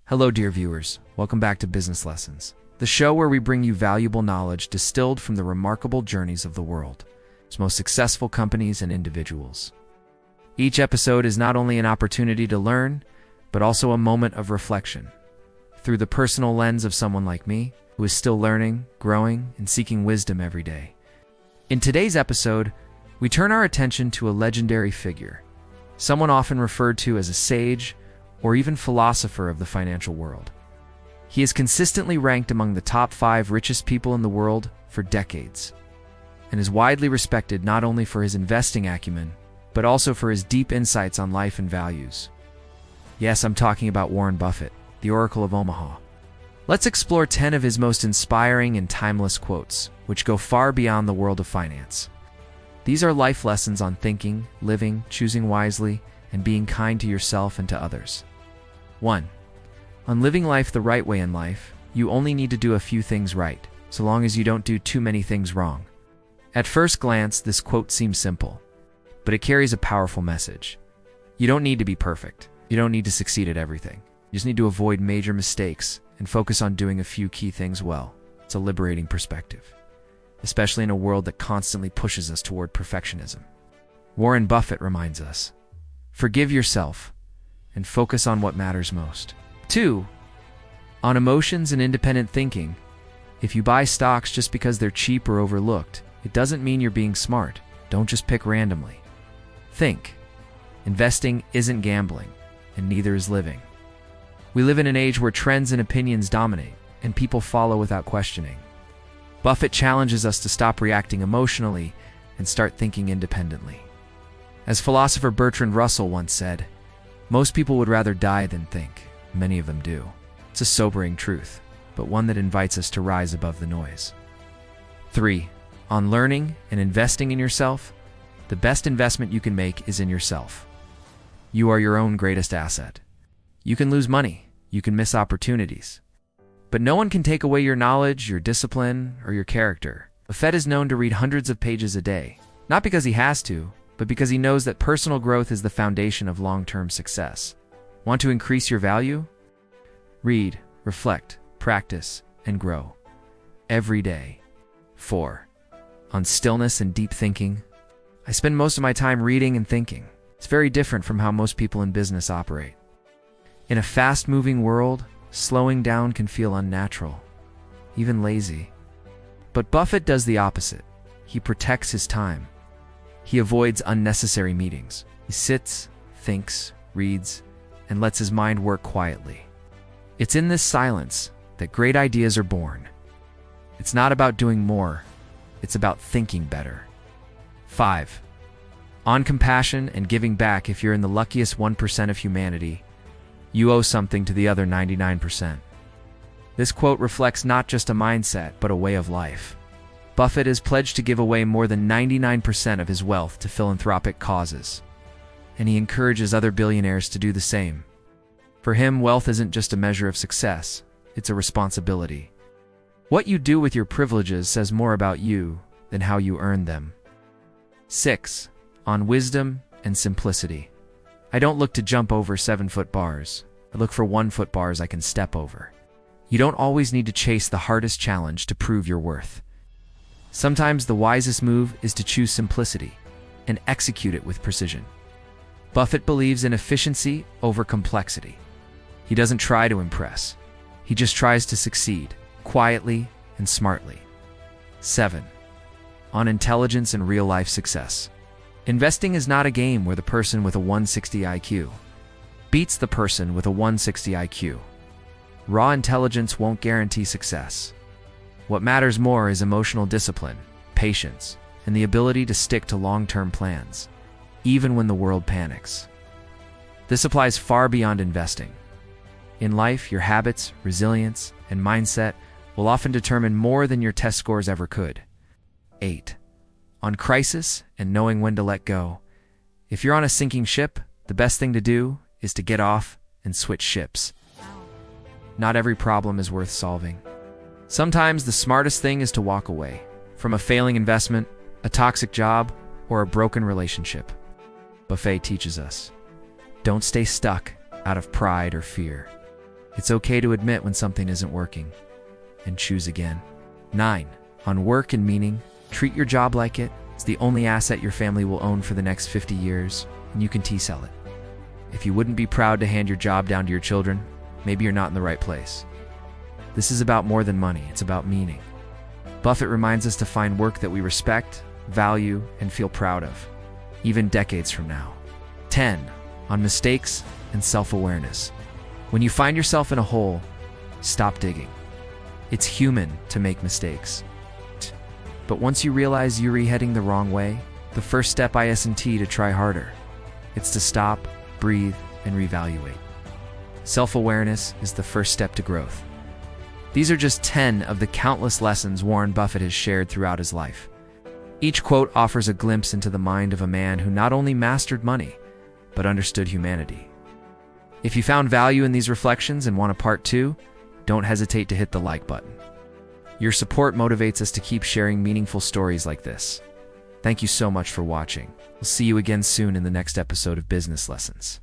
Hello, dear viewers. Welcome back to Business Lessons, the show where we bring you valuable knowledge distilled from the remarkable journeys of the world's most successful companies and individuals. Each episode is not only an opportunity to learn, but also a moment of reflection through the personal lens of someone like me, who is still learning, growing, and seeking wisdom every day. In today's episode, we turn our attention to a legendary figure, someone often referred to as a sage or even philosopher of the financial world. He is consistently ranked among the top 5 richest people in the world for decades, and is widely respected not only for his investing acumen, but also for his deep insights on life and values. Yes, I'm talking about Warren Buffett, the Oracle of Omaha. Let's explore 10 of his most inspiring and timeless quotes, which go far beyond the world of finance. These are life lessons on thinking, living, choosing wisely, and being kind to yourself and to others. 1. On living life the right way in life, you only need to do a few things right, so long as you don't do too many things wrong. At first glance, this quote seems simple, but it carries a powerful message. You don't need to be perfect. You don't need to succeed at everything. You just need to avoid major mistakes and focus on doing a few key things well. It's a liberating perspective, especially in a world that constantly pushes us toward perfectionism. Warren Buffett reminds us, forgive yourself and focus on what matters most. 2. On emotions and independent thinking, if you buy stocks just because they're cheap or overlooked, it doesn't mean you're being smart. Don't just pick randomly. Think. Investing isn't gambling, and neither is living. We live in an age where trends and opinions dominate, and people follow without questioning. Buffett challenges us to stop reacting emotionally and start thinking independently. As philosopher Bertrand Russell once said, most people would rather die than think. Many of them do. It's a sobering truth, but one that invites us to rise above the noise. 3. On learning and investing in yourself, the best investment you can make is in yourself. You are your own greatest asset. You can lose money, you can miss opportunities, but no one can take away your knowledge, your discipline, or your character. Buffett is known to read hundreds of pages a day, not because he has to, but because he knows that personal growth is the foundation of long-term success. Want to increase your value? Read, reflect, practice, and grow. Every day. 4. On stillness and deep thinking, I spend most of my time reading and thinking. It's very different from how most people in business operate. In a fast-moving world, slowing down can feel unnatural, even lazy. But Buffett does the opposite. He protects his time. He avoids unnecessary meetings. He sits, thinks, reads, and lets his mind work quietly. It's in this silence that great ideas are born. It's not about doing more. It's about thinking better. 5. On compassion and giving back, if you're in the luckiest 1% of humanity, you owe something to the other 99%. This quote reflects not just a mindset, but a way of life. Buffett is pledged to give away more than 99% of his wealth to philanthropic causes, and he encourages other billionaires to do the same. For him, wealth isn't just a measure of success, it's a responsibility. What you do with your privileges says more about you than how you earn them. 6. On wisdom and simplicity. I don't look to jump over 7-foot bars. I look for 1-foot bars I can step over. You don't always need to chase the hardest challenge to prove your worth. Sometimes the wisest move is to choose simplicity and execute it with precision. Buffett believes in efficiency over complexity. He doesn't try to impress. He just tries to succeed, quietly and smartly. 7. On intelligence and real-life success. Investing is not a game where the person with a 160 IQ beats the person with a 160 IQ. Raw intelligence won't guarantee success. What matters more is emotional discipline, patience, and the ability to stick to long-term plans, even when the world panics. This applies far beyond investing. In life, your habits, resilience, and mindset will often determine more than your test scores ever could. 8. On crisis and knowing when to let go. If you're on a sinking ship, the best thing to do is to get off and switch ships. Not every problem is worth solving. Sometimes the smartest thing is to walk away from a failing investment, a toxic job, or a broken relationship. Buffett teaches us, don't stay stuck out of pride or fear. It's okay to admit when something isn't working and choose again. 9. On work and meaning, treat your job like it's the only asset your family will own for the next 50 years, and you can T-sell it. If you wouldn't be proud to hand your job down to your children, maybe you're not in the right place. This is about more than money, it's about meaning. Buffett reminds us to find work that we respect, value, and feel proud of, even decades from now. 10. On mistakes and self-awareness. When you find yourself in a hole, stop digging. It's human to make mistakes. But once you realize you're heading the wrong way, the first step isn't to try harder. It's to stop, breathe, and reevaluate. Self-awareness is the first step to growth. These are just 10 of the countless lessons Warren Buffett has shared throughout his life. Each quote offers a glimpse into the mind of a man who not only mastered money, but understood humanity. If you found value in these reflections and want a part 2, don't hesitate to hit the like button. Your support motivates us to keep sharing meaningful stories like this. Thank you so much for watching. We'll see you again soon in the next episode of Business Lessons.